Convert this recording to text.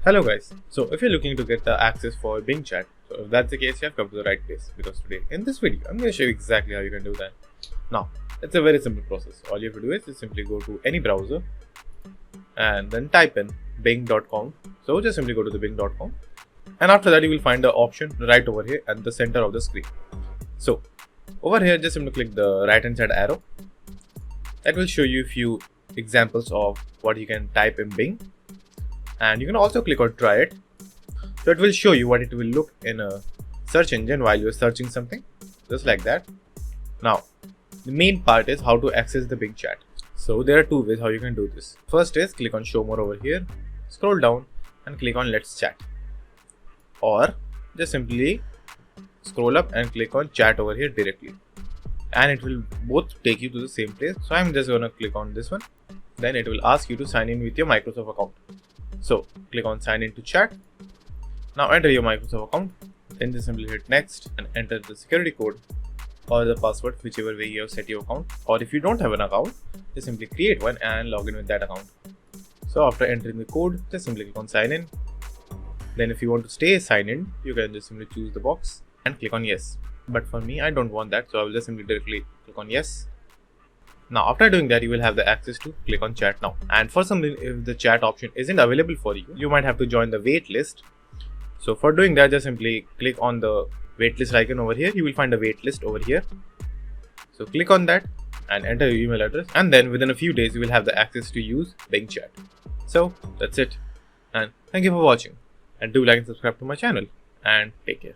Hello guys, so if you're looking to get the access for Bing Chat, so if that's the case, you have come to the right place, because today in this video I'm going to show you exactly how you can do that. Now, it's a very simple process. All you have to do is just simply go to any browser and then type in bing.com. So just simply go to the bing.com, and after that you will find the option right over here at the center of the screen. So over here just simply click the right hand side arrow. That will show you a few examples of what you can type in Bing, and you can also click on try it. So it will show you what it will look in a search engine while you're searching something, just like that. Now the main part is how to access the Bing Chat. So there are two ways how you can do this. First is click on show more over here, scroll down and click on let's chat, or just simply scroll up and click on chat over here directly, and it will both take you to the same place. So I'm just gonna click on this one. Then it will ask you to sign in with your Microsoft account. So click on sign in to chat. Now enter your Microsoft account, then just simply hit next and enter the security code or the password, whichever way you have set your account. Or if you don't have an account, just simply create one and log in with that account. So after entering the code, just simply click on sign in. Then if you want to stay signed in, you can just simply choose the box and click on yes. But for me, I don't want that, so I will just simply directly click on yes. Now after doing that, you will have the access to click on chat now. And for some reason, if the chat option isn't available for you, you might have to join the wait list. So for doing that, just simply click on the waitlist icon over here. You will find a waitlist over here. So click on that and enter your email address, and then within a few days you will have the access to use Bing Chat. So that's it, and thank you for watching, and do like and subscribe to my channel, and take care.